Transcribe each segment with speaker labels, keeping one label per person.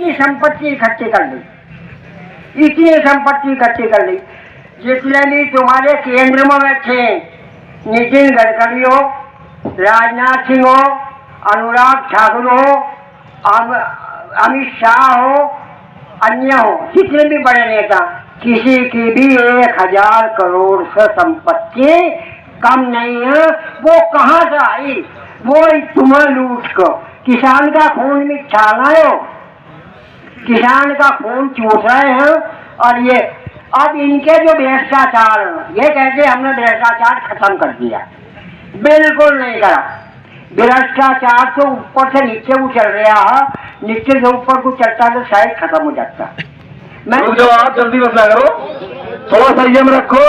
Speaker 1: इतनी संपत्ति इकट्ठी कर ली, इतनी संपत्ति इकट्ठी कर ली। जितने भी तुम्हारे केंद्र में बैठे, नितिन गडकरी हो, राजनाथ सिंह हो, अनुराग ठाकुर हो, अमित शाह हो, अन्य हो, जितने भी बड़े नेता, किसी की भी 1000 करोड़ से संपत्ति कम नहीं है। वो कहाँ से आई? वो तुम्हें लूट कर किसान का खून में छाना है, किसान का खून चूस रहे हैं। और ये अब इनके जो भ्रष्टाचार, ये कहते हमने भ्रष्टाचार खत्म कर दिया, बिल्कुल नहीं करा। भ्रष्टाचार तो ऊपर से नीचे उछल रहा है, नीचे से ऊपर को चलता तो शायद खत्म हो जाता। मैं
Speaker 2: जो आप जल्दी बदला करो, थोड़ा संयम रखो,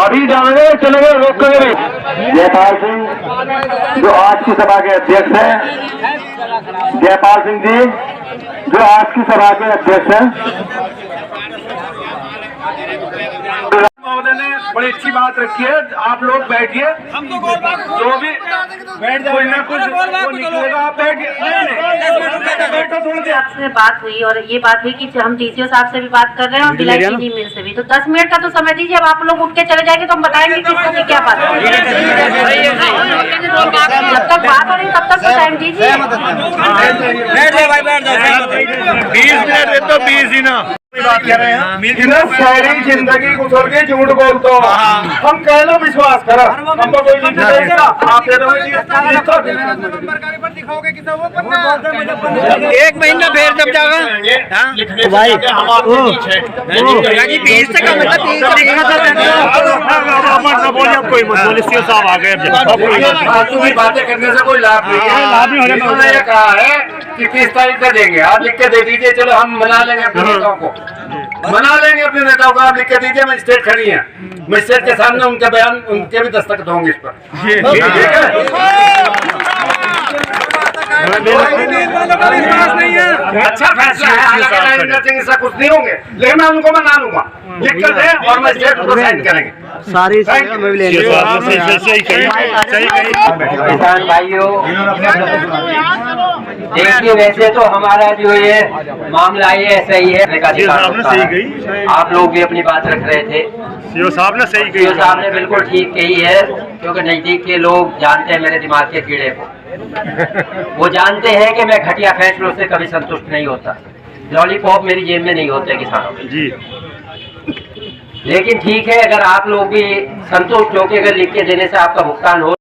Speaker 2: अभी जाएंगे चलेंगे, रोक कर भी। जयपाल सिंह जो आज की सभा के अध्यक्ष हैं, जयपाल सिंह जी जो आज की सभा के अध्यक्ष हैं, महोदय ने बड़ी अच्छी बात रखी है। आप लोग बैठिए, जो भी बैठ जाओ, ना कुछ निकलेगा, आप बैठिए। बैठो थोड़ी देर।
Speaker 3: आपसे बात हुई और ये बात हुई कि हम डीसीओ साहब से भी बात कर रहे हैं और भिलाई चीनी मिल से भी, तो 10 मिनट का तो समय दीजिए। अब आप लोग उठ के चले जाएंगे तो हम बताएंगे किसको की क्या बात है। जब तक बात हो रही तब तक तो टाइम दीजिए।
Speaker 2: 20 मिनट दे तो 20 ही ना बात कर रहे हैं। सारी जिंदगी गुजर के झूठ बोलते हो, हम कह लो विश्वास करो, हमको कोई नहीं देगा। आप दे दो
Speaker 4: 1 महीना फिर जब जाएगा भाई बीस से कम
Speaker 2: कोई मत साहब आ गए। बातें करने से कोई लाभ नहीं है। उन्होंने ये कहा है कि 30 तारीख को देंगे, आप लिख के दे दीजिए। चलो हम मना लेंगे अपने नेताओं को, मना लेंगे अपने नेताओं को। आप लिख के दीजिए, मजिस्ट्रेट खड़ी है, मजिस्ट्रेट के सामने उनके बयान, उनके भी दस्तखत होंगे इस पर। अच्छा फैसला है, हालांकि सिंह ऐसा कुछ नहीं होंगे, लेकिन मैं उनको मना लूंगा, लिख कर दे और मजिस्ट्रेट को साइन करेंगे।
Speaker 4: सारी
Speaker 1: किसान भाइयों, देखिए वैसे तो हमारा जो ये मामला ये सही है, आप लोग भी अपनी बात रख रहे थे।
Speaker 2: सीओ साहब ने सही कही,
Speaker 1: सीओ साहब ने बिल्कुल ठीक कही है, क्योंकि नजदीक के लोग जानते हैं मेरे दिमाग के कीड़े को। वो जानते हैं कि मैं घटिया फैसलों से कभी संतुष्ट नहीं होता। लॉलीपॉप मेरी जेब में नहीं होते किसानों के
Speaker 2: जी।
Speaker 1: लेकिन ठीक है, अगर आप लोग भी संतुष्ट होकर अगर लिख के देने से आपका भुगतान हो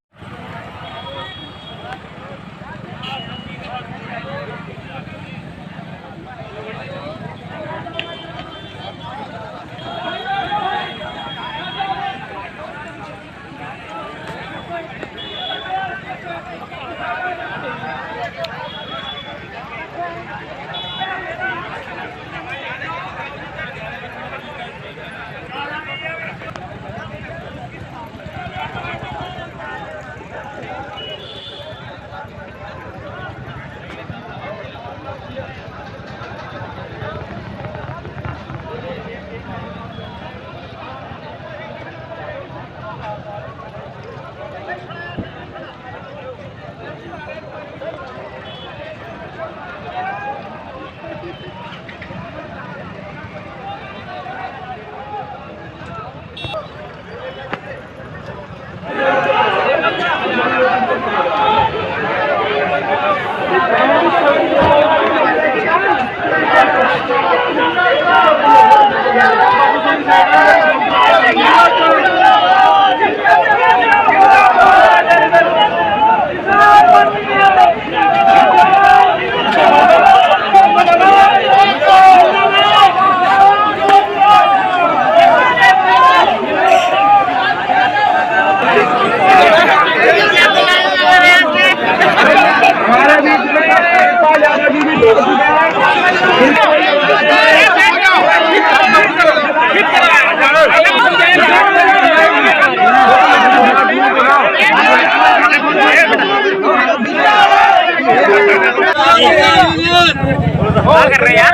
Speaker 4: कर रहे हैं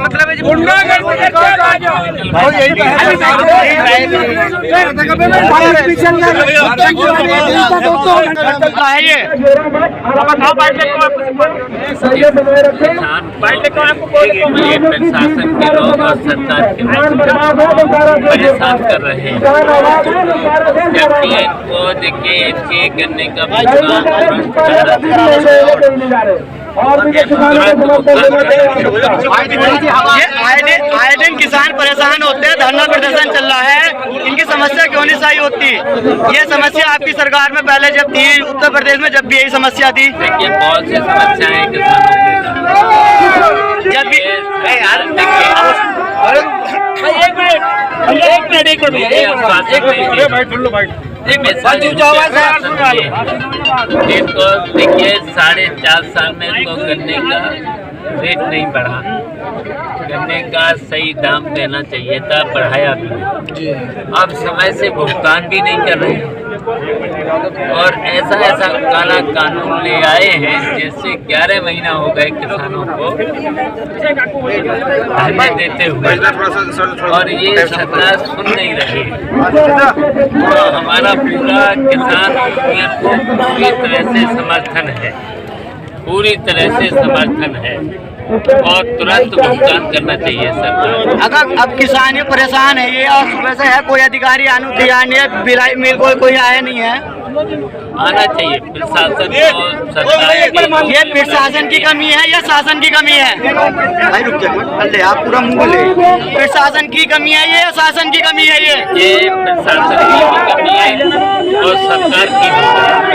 Speaker 4: मतलब है
Speaker 5: ये प्रशासन के लोग और सरकार के लोग परेशान कर रहे हैं, जबकि इनको देखिए इनके गन्ने का
Speaker 4: आए दिन किसान परेशान होते हैं, धरना प्रदर्शन चल रहा है, इनकी समस्या क्यों नहीं सही होती? ये समस्या आपकी सरकार में पहले जब थी, उत्तर प्रदेश में जब भी यही समस्या थी।
Speaker 5: देखिए बहुत सी समस्याएं किसानों के
Speaker 4: जब भी
Speaker 5: इनको देखिए 4.5 साल में इनको गन्ने का रेट नहीं बढ़ा, गन्ने का सही दाम देना चाहिए था, बढ़ाया भी नहीं। अब समय से भुगतान भी नहीं कर रहे हैं और ऐसा काला कानून ले आए हैं जिससे 11 महीना हो गए किसानों को धरने देते हुए और ये सरकार सुन नहीं रही है। तो हमारा पूरा किसान यूनियन को पूरी तरह से समर्थन है, पूरी तरह से समर्थन है और तुरंत भुगतान करना चाहिए सरकार।
Speaker 4: अगर अब किसान ये परेशान है, ये और सुबह से है, कोई अधिकारी आने तैयार नहीं है, बिलाई मिल कोई आया नहीं है।
Speaker 5: आना चाहिए प्रशासन को, सरकार
Speaker 4: ये प्रशासन की कमी है या शासन की कमी है? भाई रुक जाइए, आप पूरा मुंह बोले। प्रशासन की कमी है ये या शासन की कमी है?
Speaker 5: ये प्रशासन की कमी है और सरकार की।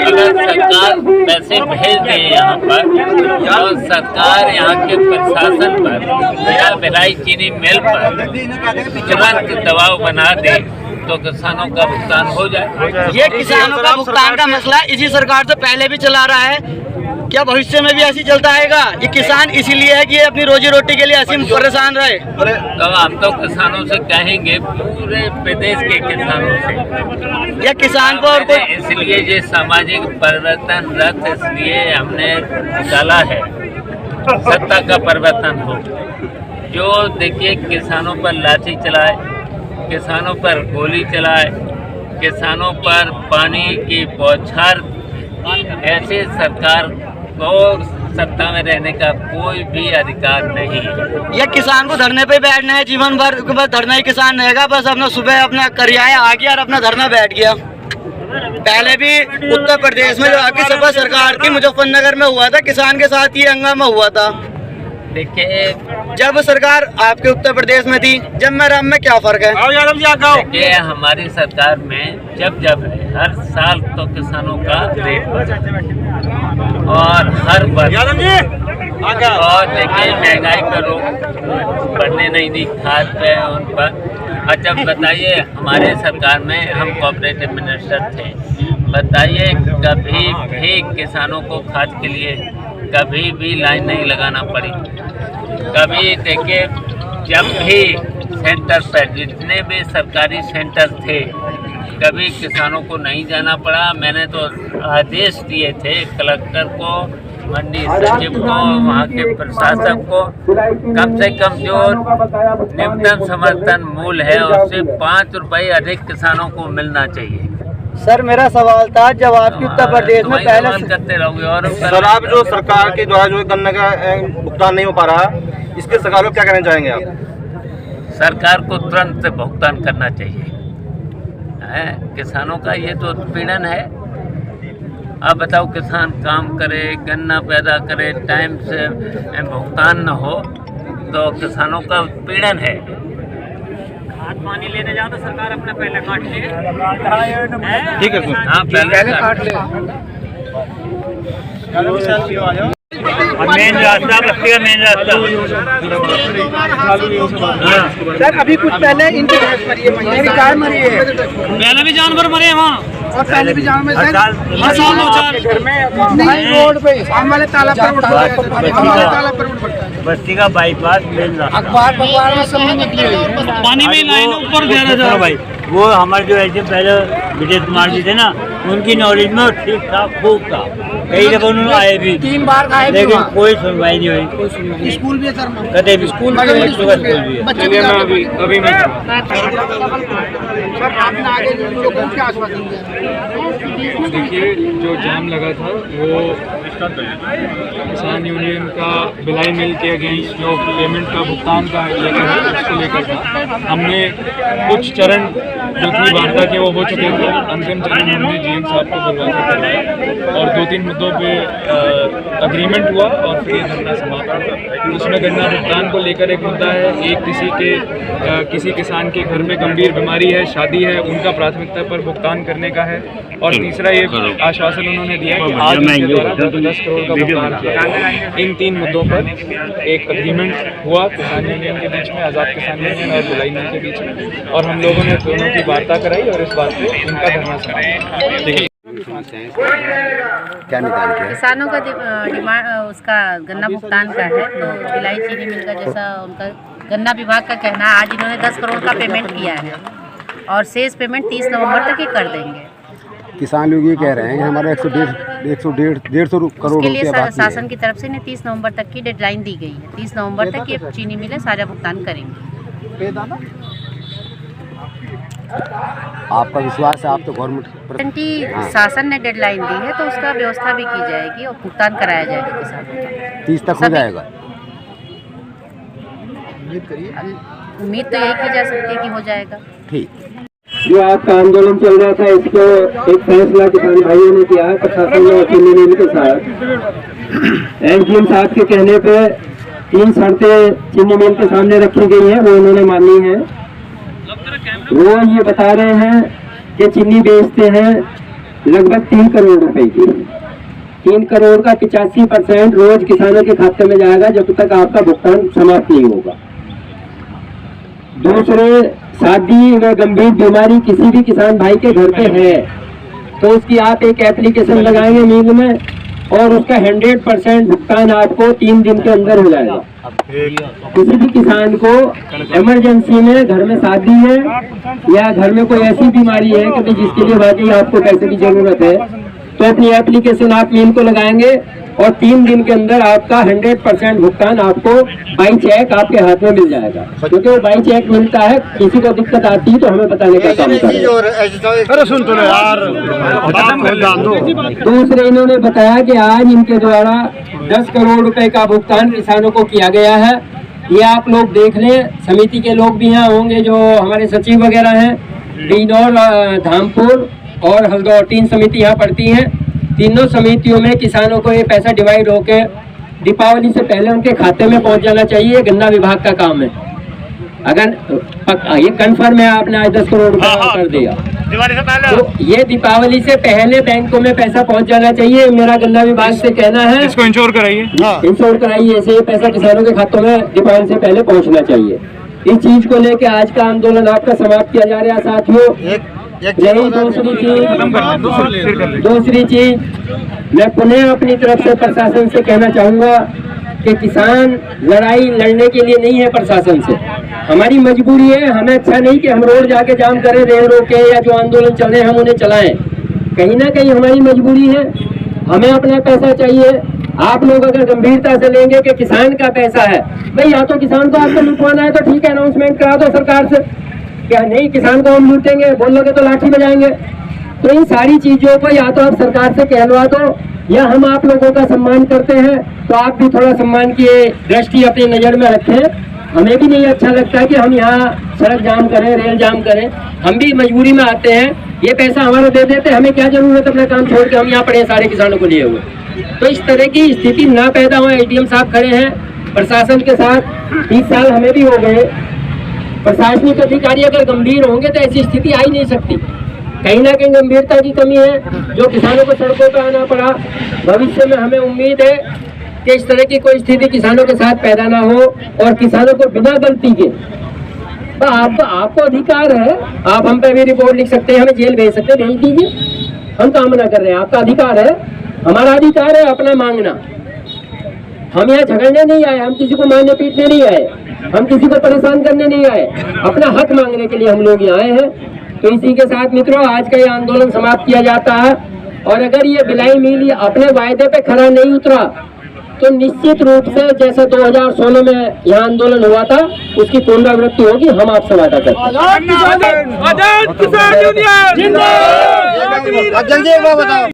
Speaker 5: अगर सरकार पैसे भेज दे यहाँ पर और सरकार यहाँ के प्रशासन पर या भिलाई चीनी मिल पर तुरंत दबाव बना दे तो किसानों का भुगतान हो जाए।
Speaker 4: ये किसानों का भुगतान का मसला इसी सरकार से पहले भी चला रहा है, क्या भविष्य में भी ऐसी चलता रहेगा? ये किसान इसीलिए है कि ये अपनी रोजी रोटी के लिए ऐसी परेशान रहे।
Speaker 5: तो हम तो किसानों से कहेंगे, पूरे प्रदेश के किसानों से,
Speaker 4: या किसान को और कोई
Speaker 5: इसलिए ये सामाजिक परिवर्तन रथ इसलिए हमने डाला है, सत्ता का परिवर्तन हो। जो देखिए किसानों पर लाठी चलाए, किसानों पर गोली चलाए, किसानों पर पानी की बौछार, ऐसे सरकार को सत्ता में रहने का कोई भी अधिकार नहीं है।
Speaker 4: ये किसान को धरने पे बैठना है, जीवन भर बस धरना ही किसान रहेगा, बस अपना सुबह अपना करियाया आ गया और अपना धरना बैठ गया। पहले भी उत्तर प्रदेश में जो आपकी सपा सरकार थी, मुजफ्फरनगर में हुआ था, किसान के साथ ये हंगामा हुआ था।
Speaker 5: देखिए
Speaker 4: जब सरकार आपके उत्तर प्रदेश में थी, जब में राम में क्या फर्क है?
Speaker 5: देखिए हमारी सरकार में जब है, हर साल तो किसानों का रेट बढ़ा और हर वर्ष, और देखिए महंगाई पर रोक बढ़ने नहीं दी, खाद पे उन पर। अच्छा बताइए, हमारे सरकार में हम कोऑपरेटिव मिनिस्टर थे, बताइए कभी भी किसानों को खाद के लिए कभी भी लाइन नहीं लगाना पड़ी। कभी देखिए जब भी सेंटर पर जितने भी सरकारी सेंटर थे, कभी किसानों को नहीं जाना पड़ा। मैंने तो आदेश दिए थे कलेक्टर को, मंडी सचिव को, वहाँ के प्रशासक को, कम से कम जो न्यूनतम समर्थन मूल्य है उससे 5 रुपये अधिक किसानों को मिलना चाहिए।
Speaker 4: सर मेरा सवाल था, जब आपके उत्तर प्रदेश में पहले
Speaker 5: करते रहोगे और
Speaker 6: सर आप जो सरकार के द्वारा जो गन्ने का भुगतान नहीं हो पा रहा, इसके सरकार को क्या कहना चाहेंगे आप?
Speaker 5: सरकार को तुरंत से भुगतान करना चाहिए। किसानों का ये तो उत्पीड़न है। अब बताओ, किसान काम करे, गन्ना पैदा करे, टाइम से भुगतान न हो तो किसानों का उत्पीड़न है।
Speaker 7: खाद पानी लेने जाओ तो सरकार अपना पहले काट ले।
Speaker 6: ठीक है सर,
Speaker 5: हाँ पहले काट ले।
Speaker 7: मेन रास्ता, बस्ती का मेन रास्ता।
Speaker 4: सर अभी कुछ पहले इनकी कार मरी है,
Speaker 7: पहले भी जानवर मरे वहाँ,
Speaker 4: और पहले भी जानवर
Speaker 7: हर साल 2-4
Speaker 4: रोड पे हमारे तालाब पर
Speaker 7: बस्ती का बाईपास मेन रास्ता।
Speaker 4: अखबार में सब निकली हुई है।
Speaker 7: पानी में लाइन ऊपर दे रहा था भाई। वो हमारे जो ऐसे पहले विजय कुमार जी थे ना, उनकी नॉलेज में ठीक था, खूब था। कई जगह उन्होंने आए भी
Speaker 1: 3 बार आए भी
Speaker 7: लेकिन
Speaker 1: वहाँ।
Speaker 7: कोई सुनवाई नहीं हुई।
Speaker 1: स्कूल भी है सर,
Speaker 7: कदे भी स्कूल भी है, स्कूल भी है।
Speaker 1: बच्चे भी अभी मैं सर आपने आगे लोगों को क्या आश्वासन दिया?
Speaker 8: देखिए, जो जाम लगा था वो किसान यूनियन का भिलाई मिल के अगेंस्ट जो पेमेंट का भुगतान का लेकर है उसको लेकर था। हमने कुछ चरण जो थी वार्ता के वो हो चुके थे। अंतिम चरण हमने जीएम साहब को बुलवा के करवाया और 2-3 मुद्दों पे अग्रीमेंट हुआ और फिर ये धरना समाप्त हुआ। उसमें गन्ना भुगतान को लेकर एक मुद्दा है, एक किसी किसान के घर में गंभीर बीमारी है, शादी है, उनका प्राथमिकता पर भुगतान करने का है। और तीसरा ये आश्वासन उन्होंने दिया कि आज उनके द्वारा 10 करोड़ का भुगतान किया जाएगा। इन 3 मुद्दों पर एक अग्रीमेंट हुआ किसान यूनियन के बीच में, आज़ाद किसान यूनियन और भिलाई मिल के बीच में, और हम लोगों ने दोनों की वार्ता कराई और इस बात पे उनका धरना समाप्त। देखिए
Speaker 6: क्या निकाल के
Speaker 3: किसानों का डिमांड उसका गन्ना भुगतान का है, तो भिलाई चीनी मिल का जैसा उनका गन्ना विभाग का कहना है, आज इन्होंने 10 करोड़ का पेमेंट किया है और शेष पेमेंट 30 नवंबर तक ही कर देंगे।
Speaker 6: किसान लोग ये कह रहे हैं कि हमारा 150 करोड़
Speaker 3: उसके लिए
Speaker 6: रुपया बाकी
Speaker 3: शासन
Speaker 6: है।
Speaker 3: की तरफ से 30 नवंबर तक की डेडलाइन दी गई है। 30 नवंबर तक ये चीनी मिलें सारा भुगतान करेंगे।
Speaker 6: आपका विश्वास है? आप तो गवर्नमेंट
Speaker 3: गारंटी शासन ने डेडलाइन दी है, तो उसका व्यवस्था भी की जाएगी और भुगतान कराया जाएगा किसानों का।
Speaker 6: 30 तक हो जाएगा।
Speaker 3: उम्मीद तो यही की जा सकती है कि हो जाएगा।
Speaker 6: ठीक।
Speaker 1: जो आपका आंदोलन चल रहा था, इसको एक फैसला किसान भाइयों ने किया है प्रशासन ने चीनी मिल के साथ। एसडीएम साहब के कहने पे 3 शर्तें चीनी मिल के सामने रखी गई है, वो उन्होंने मानी है। वो ये बता रहे हैं कि चीनी बेचते हैं लगभग 3 करोड़ रुपए की। 3 करोड़ का 85% रोज किसानों के खाते में जाएगा जब तक आपका भुगतान समाप्त नहीं होगा। दूसरे, शादी व गंभीर बीमारी किसी भी किसान भाई के घर पे है तो उसकी आप एक एप्लीकेशन लगाएंगे मिल में और उसका 100% भुगतान आपको 3 दिन के अंदर हो जाएगा। किसी भी किसान को इमरजेंसी में घर में शादी है या घर में कोई ऐसी बीमारी है कि जिसके लिए वाकई आपको पैसे की जरूरत है, तो अपनी एप्लीकेशन आप मील को लगाएंगे और 3 दिन के अंदर आपका 100% भुगतान आपको बाई चेक आपके हाथ में मिल जाएगा। क्योंकि वो बाई चेक मिलता है, किसी को दिक्कत आती है तो हमें बताने का काम करें। दूसरे, इन्होंने बताया कि आज इनके द्वारा 10 करोड़ रुपए का भुगतान किसानों को किया गया है। ये आप लोग देख लें, समिति के लोग भी यहाँ होंगे, जो हमारे सचिव वगैरह हैं, बिजनौर, धामपुर और हल्द्वार 3 समिति यहाँ पड़ती हैं। तीनों समितियों में किसानों को ये पैसा डिवाइड होके दीपावली से पहले उनके खाते में पहुंच जाना चाहिए। गन्ना विभाग का काम है। अगर ये कंफर्म है, आपने आज 10 करोड़ रुपया कर दिया तो ये दीपावली से पहले बैंकों में पैसा पहुंच जाना चाहिए। मेरा गन्ना विभाग से कहना है,
Speaker 8: इसको इंश्योर कराइए।
Speaker 1: इंश्योर कराइए, ऐसे ये पैसा किसानों के खातों में दीपावली से पहले पहुंचना चाहिए। इस चीज को लेके आज का आंदोलन आपका समाप्त किया जा रहा है साथियों। यही दूसरी चीज मैं पुनः अपनी तरफ से प्रशासन से कहना चाहूँगा कि किसान लड़ाई लड़ने के लिए नहीं है प्रशासन से, हमारी मजबूरी है। हमें अच्छा नहीं कि हम रोड जाके जाम करें, रेल रोके या जो आंदोलन चल रहे हैं हम उन्हें चलाएं। कहीं ना कहीं हमारी मजबूरी है, हमें अपना पैसा चाहिए। आप लोग अगर गंभीरता से लेंगे कि किसान का पैसा है, भाई या तो किसान को आपको लुटवाना है तो ठीक है, अनाउंसमेंट करा दो सरकार से, क्या नहीं किसान को हम लूटेंगे, बोलोगे तो लाठी बजाएंगे। तो इन सारी चीजों को या तो आप सरकार से कहलवा दो, या हम आप लोगों का सम्मान करते हैं तो आप भी थोड़ा सम्मान की दृष्टि अपनी नजर में रखें। हमें भी नहीं अच्छा लगता कि हम यहाँ सड़क जाम करें, रेल जाम करें, हम भी मजबूरी में आते हैं। ये पैसा हमारा दे देते, हमें क्या जरूरत अपना काम छोड़ के हम यहाँ पड़े सारे किसानों को लिए हुए। तो इस तरह की स्थिति ना पैदा हो। एसडीएम साहब खड़े हैं प्रशासन के साथ, 30 साल हमें भी हो गए। प्रशासनिक अधिकारी अगर गंभीर होंगे तो ऐसी स्थिति आ ही नहीं सकती। कहीं ना कहीं गंभीरता की कमी है जो किसानों को सड़कों पर आना पड़ा। भविष्य में हमें उम्मीद है कि इस तरह की कोई स्थिति किसानों के साथ पैदा ना हो और किसानों को बिना गलती के, तो आपको अधिकार है, आप हम पे भी रिपोर्ट लिख सकते हैं, हमें जेल भेज सकते हैं, भेज दीजिए, हम काम ना कर रहे हैं, आपका अधिकार है। हमारा अधिकार है अपना मांगना। हम यहाँ झगड़ने नहीं आए, हम किसी को मारने पीटने नहीं आए, हम किसी को परेशान करने नहीं आए, अपना हक मांगने के लिए हम लोग यहाँ आए हैं। तो इसी के साथ मित्रों आज का ये आंदोलन समाप्त किया जाता है और अगर ये भिलाई मिल अपने वायदे पे खड़ा नहीं उतरा तो निश्चित रूप से जैसे 2016 में यहाँ आंदोलन हुआ था उसकी पुनरावृत्ति होगी। हम आपसे वादा करते हैं।